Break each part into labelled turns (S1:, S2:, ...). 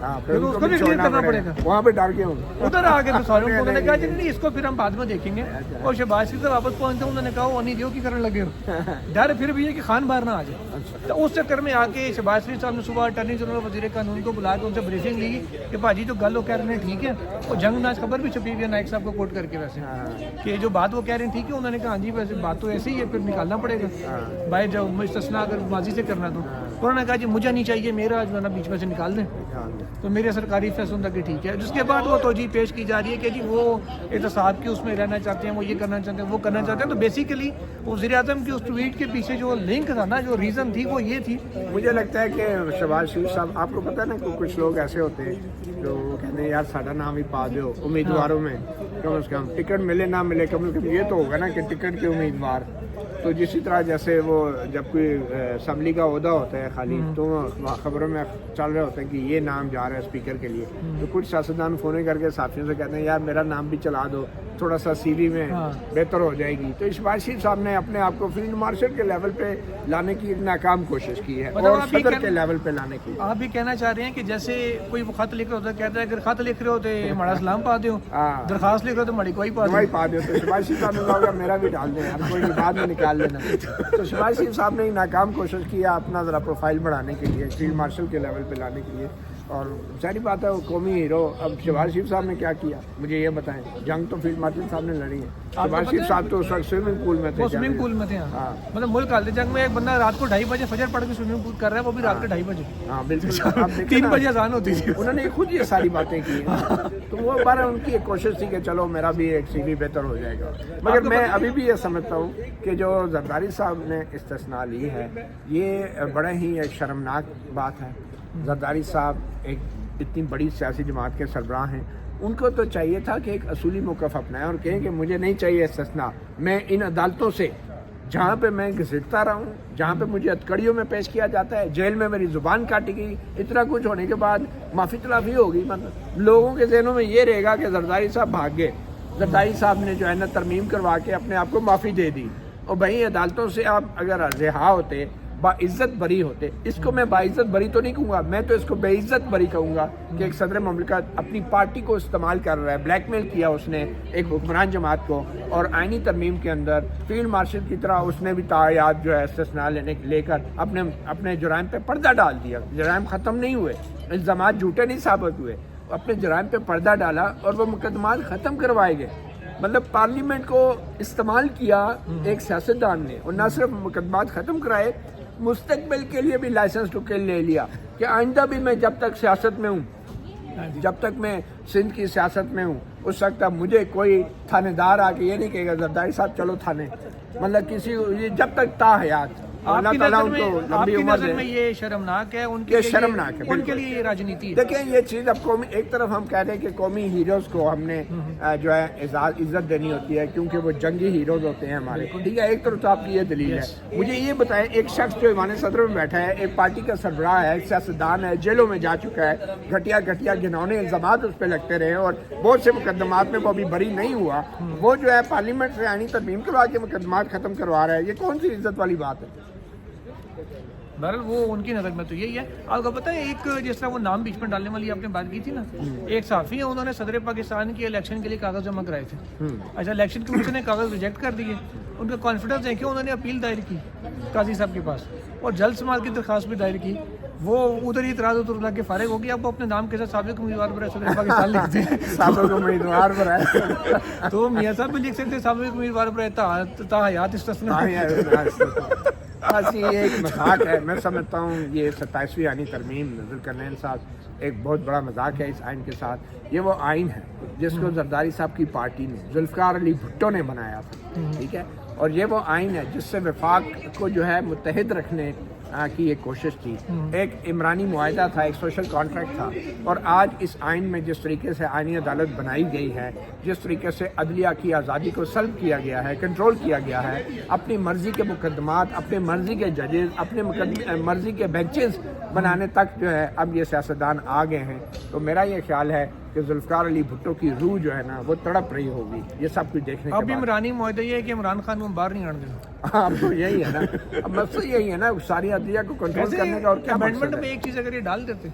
S1: ہاں,
S2: پھر تو اس کو بھی کلیئر کرنا پڑے گا.
S1: وہاں پہ ڈر کے ہوں
S2: ادھر آگے تو سارے انہوں نے کہا جی نہیں اس کو پھر ہم بعد میں دیکھیں گے. اور شہباز شریف سے واپس پہنچتے انہوں نے کہا وہ نہیں دیو کی کرنے لگے ہو. ڈر پھر بھی ہے کہ خان باہر نہ آ جائے. تو اس چکر میں آ کے شہباز شریف صاحب نے صبح اٹارنی جنرل وزیر قانون کو بلا کے ان سے بریفنگ لی کہ بھاجی جو گل وہ کہہ رہے ہیں ٹھیک ہے. اور جنگ ناز خبر بھی چھپی ہوئی ہے نائک صاحب کو کوٹ کر کے ویسے کہ جو بات وہ کہہ رہے ہیں ٹھیک ہے. انہوں نے کہا ہاں جی ویسے بات تو ایسی ہی ہے پھر نکالنا پڑے گا بھائی جب استثنا اگر ماضی سے کرنا تو. انہوں نے کہا جی مجھے نہیں چاہیے میرا جو ہے نا بیچ میں سے نکال دیں. تو میرے سرکاری فیصلوں تک ٹھیک ہے. جس کے بعد وہ توجہ پیش کی جا رہی ہے کہ جی وہ احتساب کی اس میں رہنا چاہتے ہیں, وہ یہ کرنا چاہتے ہیں, وہ کرنا چاہتے ہیں. تو بیسیکلی وزیر اعظم کی اس ٹویٹ کے پیچھے جو لنک تھا نا, جو ریزن تھی وہ یہ تھی.
S1: مجھے لگتا ہے کہ شہباز شریف صاحب آپ کو پتہ ہے نا کہ کچھ لوگ ایسے ہوتے ہیں جو کہتے ہیں یار ساڈا نام ہی پا دو امیدواروں میں, کم از کم ٹکٹ ملے نہ ملے کم از کم یہ تو ہوگا نا کہ ٹکٹ کے امیدوار. تو جسی طرح جیسے وہ جب کوئی اسمبلی کا عہدہ ہوتا ہے خالی تو خبروں میں چل رہے ہوتے ہیں کہ یہ نام جا رہا ہے اسپیکر کے لیے, تو کچھ سیاستدان فون کر کے صحافیوں سے کہتے ہیں یار میرا نام بھی چلا دو تھوڑا سا سی وی میں بہتر ہو جائے گی. تو شہباز شریف صاحب نے اپنے آپ کو فیلڈ مارشل کے لیول پہ لانے کی ایک ناکام کوشش کی ہے اور صدر کے لیول پہ لانے کی.
S2: آپ بھی کہنا چاہ رہے ہیں کہ جیسے کوئی خط لکھ رہا ہوتا ہے کہتا ہے اگر خط لکھ رہے ہوتے ہمارا سلام پا دو, درخواست لکھ رہے ہو تو ہماری کوئی
S1: پا دو. تو شہباز شریف صاحب نے کہا میرا بھی ڈال دیں یار, کوئی بعد میں نکال لینا. تو شہباز شریف صاحب نے ایک ناکام کوشش کیا اپنا ذرا پروفائل بڑھانے کے لیے, فیلڈ مارشل کے لیول پہ لانے کے لیے. اور ظاہری بات ہے وہ قومی ہیرو. اب شہباز شریف صاحب نے کیا کیا مجھے یہ بتائیں. جنگ تو فیلڈ مارشل صاحب نے لڑی ہے, شہباز شریف صاحب تو اس وقت سوئمنگ پول میں تھے.
S2: وہ سوئمنگ پول میں تھے مطلب ملک حالت جنگ میں ایک بندہ رات کو 2:30 بجے فجر پڑھ کے سوئمنگ پول کر رہا ہے, وہ بھی رات کے 2:30 بجے.
S1: ہاں بالکل
S2: 3 بجے اذان ہوتی تھی.
S1: انہوں نے خود یہ ساری باتیں کی تو وہ بارہ ان کی ایک کوشش تھی کہ چلو میرا بھی ایک سی وی بہتر ہو جائے گا. مگر میں ابھی بھی یہ سمجھتا ہوں کہ جو زرداری صاحب نے استثناء لی ہے یہ بڑا ہی ایک شرمناک بات ہے. زرداری صاحب ایک اتنی بڑی سیاسی جماعت کے سربراہ ہیں, ان کو تو چاہیے تھا کہ ایک اصولی موقف اپنائیں اور کہیں کہ مجھے نہیں چاہیے استثناء. میں ان عدالتوں سے جہاں پہ میں گھسٹتا رہا ہوں, جہاں پہ مجھے اتکڑیوں میں پیش کیا جاتا ہے, جیل میں میری زبان کاٹی گئی, اتنا کچھ ہونے کے بعد معافی تلافی ہوگی. مطلب لوگوں کے ذہنوں میں یہ رہے گا کہ زرداری صاحب بھاگ گئے, زرداری صاحب نے جو ہے نا ترمیم کروا کے اپنے آپ کو معافی دے دی. اور بھائی عدالتوں سے آپ اگر رہا ہوتے باعزت بری ہوتے, اس کو میں باعزت بری تو نہیں کہوں گا, میں تو اس کو بے عزت بری کہوں گا کہ ایک صدر مملکت اپنی پارٹی کو استعمال کر رہا ہے. بلیک میل کیا اس نے ایک حکمران جماعت کو, اور آئینی ترمیم کے اندر فیلڈ مارشل کی طرح اس نے بھی تایات جو ہے استثناء لے کر اپنے جرائم پہ پردہ ڈال دیا. جرائم ختم نہیں ہوئے, الزامات جھوٹے نہیں ثابت ہوئے, اپنے جرائم پہ پردہ ڈالا اور وہ مقدمات ختم کروائے گئے. مطلب پارلیمنٹ کو استعمال کیا ایک سیاستدان نے, اور نہ صرف مقدمات ختم کرائے, مستقبل کے لیے بھی لائسنس ٹو کل لے لیا کہ آئندہ بھی میں جب تک سیاست میں ہوں, جب تک میں سندھ کی سیاست میں ہوں, اس وقت اب مجھے کوئی تھانے دار آ کے یہ نہیں کہے گا زرداری صاحب چلو تھانے. مطلب کسی جب تک تا حیات اللہ تعالیٰ ان کو لمبی عمر دے.
S2: یہ شرمناک ہے ان کے
S1: شرمناک ہے,
S2: ان کے لیے یہ راجنیتی ہے.
S1: دیکھیں یہ چیز اب قومی, ایک طرف ہم کہہ رہے ہیں کہ قومی ہیروز کو ہم نے جو ہے عزت دینی ہوتی ہے کیونکہ وہ جنگی ہیروز ہوتے ہیں ہمارے, ٹھیک ہے. ایک طرف تو آپ کی یہ دلیل ہے. مجھے یہ بتائیں ایک شخص جو ایوان صدر میں بیٹھا ہے, ایک پارٹی کا سربراہ ہے, ایک سیاستدان ہے, جیلوں میں جا چکا ہے, گھٹیا گھنونے الزامات اس پہ لگتے رہے اور بہت سے مقدمات میں وہ ابھی بری نہیں ہوا, وہ جو ہے پارلیمنٹ سے آئینی ترمیم کروا کے مقدمات ختم کروا رہا ہے. یہ کون سی عزت والی بات ہے؟
S2: بہرحال وہ ان کی نظر میں تو یہی ہے. آپ کو پتہ ہے ایک جس طرح وہ نام بیچ میں ڈالنے والی آپ نے بات کی تھی نا, ایک صحافی ہے, انہوں نے صدر پاکستان کے الیکشن کے لیے کاغذ جمع کرائے تھے. اچھا الیکشن کمیشن نے کاغذ ریجیکٹ کر دیے. ان کا کانفیڈنس ہے کہ انہوں نے اپیل دائر کی قاضی صاحب کے پاس اور جلد سماعت کی درخواست بھی دائر کی. وہ ادھر ہی اعتراض لگ کے فارغ ہو گیا. اب وہ اپنے نام کے ساتھ سابق امیدوار پر صدر پاکستان لکھتے ہیں,
S1: سابق امیدوار پر ہے
S2: تو میاں صاحب بھی لکھ سکتے ہیں سابق امیدوار پر تا حیات استثناء.
S1: یہ ایک مذاق ہے. میں سمجھتا ہوں یہ 27ویں آئینی ترمیم نظر کرنے کے ساتھ ایک بہت بڑا مذاق ہے اس آئین کے ساتھ. یہ وہ آئین ہے جس کو زرداری صاحب کی پارٹی نے, ذوالفقار علی بھٹو نے بنایا تھا, ٹھیک ہے. اور یہ وہ آئین ہے جس سے وفاق کو جو ہے متحد رکھنے کی ایک کوشش تھی. ایک عمرانی معاہدہ تھا, ایک سوشل کانٹریکٹ تھا. اور آج اس آئین میں جس طریقے سے آئینی عدالت بنائی گئی ہے, جس طریقے سے عدلیہ کی آزادی کو سلب کیا گیا ہے, کنٹرول کیا گیا ہے, اپنی مرضی کے مقدمات, اپنے مرضی کے ججز, اپنے مرضی کے بینچز بنانے تک جو ہے اب یہ سیاستدان آ گئے ہیں. تو میرا یہ خیال ہے کہ کہ ذوالفقار علی بھٹو کی روح جو ہے نا وہ تڑپ رہی ہوگی. یہ سب کچھ دیکھنے کے
S2: اب
S1: بعد
S2: عمرانی معاہدہ یہ ہے کہ عمران خان کو باہر نہیں آنے دینا.
S1: اب تو یہی ہے نا, اب مسئلہ یہی ہے نا ساری عدلیہ کو کنٹرول کرنے کا. اور کیا
S2: امینڈمنٹ میں ایک چیز اگر یہ ڈال دیتے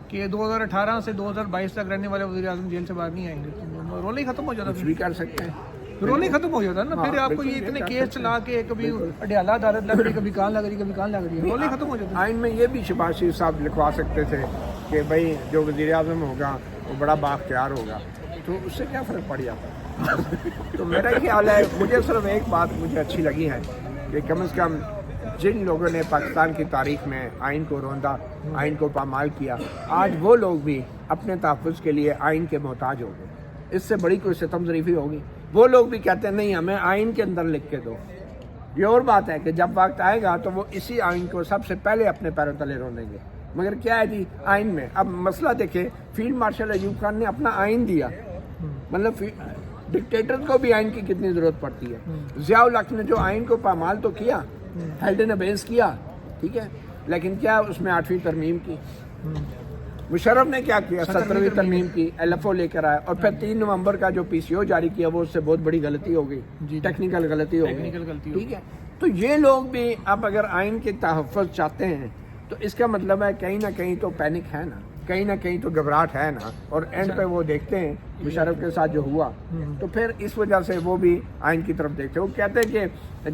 S2: کہ 2018 سے 2022 تک رہنے والے وزیر اعظم جیل سے باہر نہیں آئیں گے, رول ہی ختم ہو جاتا.
S1: کچھ بھی کر سکتے ہیں,
S2: رول ہی ختم ہو جاتا نا. پھر آپ کو یہ اتنے کیس چلا کے کبھی اڈیالہ عدالت لگ رہی, کبھی کہاں لگ رہی, کبھی کہاں لگ رہی ہے, رول ہی ختم ہو جاتا.
S1: آئین میں یہ بھی شہباز شریف صاحب لکھوا سکتے تھے کہ بھائی جو وزیر اعظم ہوگا وہ بڑا بااختیار ہوگا, تو اس سے کیا فرق پڑ جاتا. تو میرا خیال ہے, مجھے صرف ایک بات مجھے اچھی لگی ہے کہ کم از کم جن لوگوں نے پاکستان کی تاریخ میں آئین کو روندا, آئین کو پامال کیا, آج وہ لوگ بھی اپنے تحفظ کے لیے آئین کے محتاج ہو گئے. اس سے بڑی کوئی ستم ظریفی ہوگی. وہ لوگ بھی کہتے ہیں نہیں ہمیں آئین کے اندر لکھ کے دو. یہ اور بات ہے کہ جب وقت آئے گا تو وہ اسی آئین کو سب سے پہلے اپنے پیروں تلے رونیں گے. مگر کیا ہے جی آئین میں اب مسئلہ دیکھیں, فیلڈ مارشل ایوب خان نے اپنا آئین دیا, مطلب ڈکٹیٹر کو بھی آئین کی کتنی ضرورت پڑتی ہے. ضیاء الحق نے جو آئین کو پامال تو کیا, ہیلڈ ان ابینس کیا, ٹھیک ہے, لیکن کیا اس میں 8ویں ترمیم کی. مشرف نے کیا کیا, 17ویں ترمیم کی, ایل ایف او لے کر آیا, اور پھر 3 نومبر کا جو پی سی او جاری کیا وہ اس سے بہت بڑی غلطی ہو گئی, ٹیکنیکل غلطی ہو گئی, ٹھیک ہے. تو یہ لوگ بھی اب اگر آئین کے تحفظ چاہتے ہیں تو اس کا مطلب ہے کہیں نہ کہیں تو پینک ہے نا, کہیں نہ کہیں تو گھبراہٹ ہے نا. اور اینڈ پہ وہ دیکھتے ہیں مشرف کے ساتھ جو ہوا, تو پھر اس وجہ سے وہ بھی آئین کی طرف دیکھتے ہیں. وہ کہتے ہیں کہ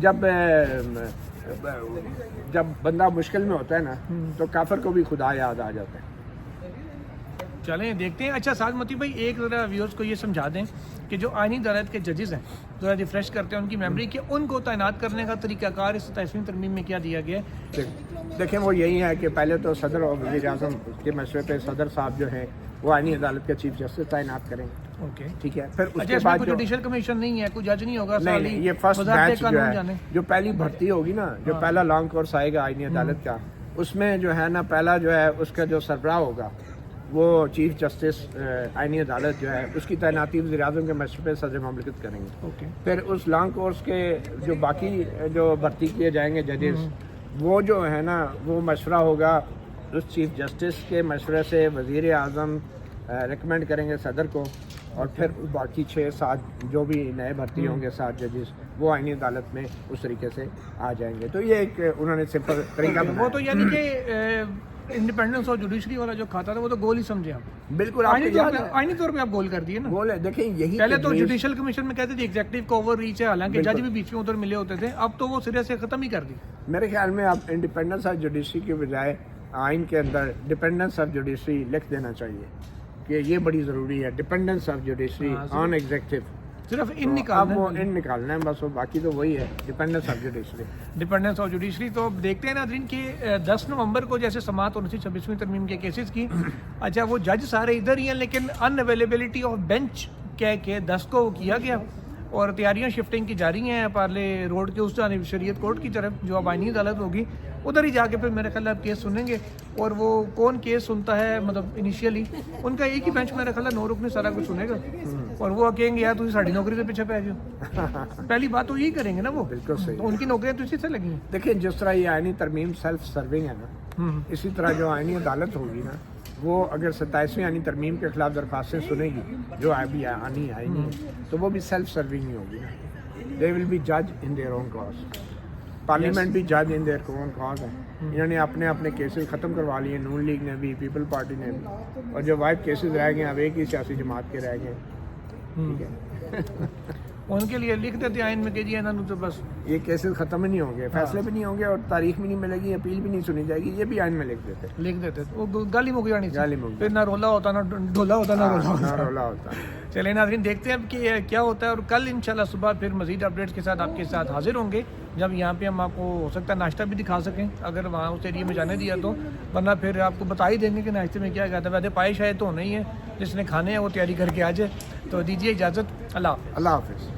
S1: جب بندہ مشکل میں ہوتا ہے نا تو کافر کو بھی خدا یاد آ جاتا ہے.
S2: چلیں دیکھتے ہیں. اچھا سعد موتی بھائی, ایک ذرا ویورز کو یہ سمجھا دیں کہ جو آئینی عدالت کے ججز ہیں, ذرا ریفریش کرتے ہیں ان کی میموری, کہ ان کو تعینات کرنے کا طریقہ کار اس 27ویں ترمیم میں کیا دیا گیا ہے.
S1: دیکھیں وہ یہی ہے کہ پہلے تو صدر اور وزیر اعظم کے مشورے پہ صدر صاحب جو ہیں وہ آئینی عدالت کے چیف جسٹس تعینات کریں گے.
S2: اوکے,
S1: ٹھیک ہے. پھر اس
S2: اچھا
S1: کے
S2: اس میں
S1: بعد
S2: کوئی جوڈیشل کمیشن نہیں ہے, کوئی جج نہیں ہوگا,
S1: نہیں, یہ فرسٹ بیچ جو ہے, جو پہلی بھرتی ہوگی نا, جو پہلا لانگ کورس آئے گا آئینی عدالت کا, اس میں جو ہے نا پہلا جو ہے اس کا جو سربراہ ہوگا وہ چیف جسٹس آئینی عدالت جو ہے اس کی تعیناتی وزیر اعظم کے مشورے پہ صدر مملکت کریں گے. پھر اس لانگ کورس کے جو باقی جو بھرتی کیے جائیں گے ججز, وہ جو ہے نا وہ مشورہ ہوگا اس چیف جسٹس کے مشورے سے وزیر اعظم ریکمینڈ کریں گے صدر کو, اور پھر باقی 6-7 جو بھی نئے بھرتی ہوں گے 7 ججز وہ آئینی عدالت میں اس طریقے سے آ جائیں گے. تو یہ ایک انہوں نے سمپل طریقہ
S2: وہ تو یعنی کہ انڈیپینڈنس اور جوڈیشری والا جو کھاتا تھا وہ تو گول ہی سمجھے آپ.
S1: بالکل
S2: آئینی طور پہ آپ گول کر دیے نا.
S1: گول ہے. دیکھیں یہی
S2: پہلے تو جوڈیشل کمیشن میں کہتے تھے ایگزیکٹو کو اوور ریچ ہے, حالانکہ جج بھی بیچ میں ادھر ملے ہوتے تھے, اب تو وہ سرے سے ختم ہی کر دی.
S1: میرے خیال میں اب انڈیپینڈنس آف جوڈیشری کے بجائے آئین کے اندر ڈیپینڈنس آف جوڈیشری لکھ دینا چاہیے کہ یہ بڑی ضروری ہے, dependence of judiciary on executive.
S2: صرف ان نکالنا,
S1: وہ ان نکالنا ہے بس, وہ باقی تو وہی ہے dependence of judiciary.
S2: Dependence of judiciary. تو دیکھتے ہیں ناظرین کہ 10 نومبر کو جیسے سماعت ہونی تھی 26ویں ترمیم کے کیسز کی, اچھا وہ جج سارے ادھر ہی ہیں, لیکن ان اویلیبلٹی آف بینچ کہہ کے 10 کو کیا گیا, اور تیاریاں شفٹنگ کی جاری ہیں پارلے روڈ کے اس جانب شریعت کورٹ کی طرف, جو اب آئینی عدالت ہوگی ادھر ہی جا کے پھر میرے خیال آپ کیس سنیں گے. اور وہ کون کیس سنتا ہے, مطلب انیشیلی ان کا ایک ہی بینچ میرے خیال 9 رکن سارا کچھ سنے گا, اور وہ کہیں گے یار تم ساڑھی نوکری سے پیچھے پہ جاؤ. پہلی بات تو یہی کریں گے نا وہ,
S1: بالکل صحیح.
S2: تو ان کی نوکریاں تو اسی سے لگی ہیں.
S1: دیکھیں جس طرح یہ آئینی ترمیم سیلف سرونگ ہے نا, اسی طرح جو آئینی عدالت ہوگی نا وہ اگر 27ویں آئینی ترمیم کے خلاف درخواستیں سنے گی جو ابھی آئینی تو وہ بھی سیلف سرونگ ہی ہوگی نا. دے ول بی جج in their own cause. Parliament بھی جج ان دیئر اون کاز ہے. انہوں نے اپنے کیسز ختم کروا لیے, نون لیگ نے بھی, پیپل پارٹی نے بھی, اور جو وائٹ کیسز رہ گئے اب ایک ہی سیاسی جماعت کے رہ گئے. ٹھیک ہے,
S2: ان کے لیے لکھ دیتے آئین میں کہ جی انہوں تو بس
S1: یہ کیسز ختم ہی نہیں ہوں گے, فیصلے بھی نہیں ہوں گے, اور تاریخ بھی نہیں ملے گی, اپیل بھی نہیں سنی جائے گی, یہ بھی آئین میں لکھ دیتے.
S2: وہ گالی مک جانی
S1: گالی مک,
S2: پھر نہ رولا ہوتا, نہ ڈھولا ہوتا, نہ
S1: رولا ہوتا.
S2: چلیں ناظرین دیکھتے ہیں اب کہ کیا ہوتا ہے, اور کل انشاءاللہ صبح پھر مزید اپڈیٹس کے ساتھ آپ کے ساتھ حاضر ہوں گے, جب یہاں پہ ہم آپ کو ہو سکتا ہے ناشتہ بھی دکھا سکیں اگر وہاں اس ایریے میں جانے دیا تو, ورنہ پھر آپ کو بتا ہی دیں گے کہ ناشتے میں کیا کہتا ہے. ویسے پائے شاید تو نہیں ہے, جس نے کھانے ہیں وہ تیاری کر کے آ جائے. تو دیجیے اجازت, اللہ حافظ.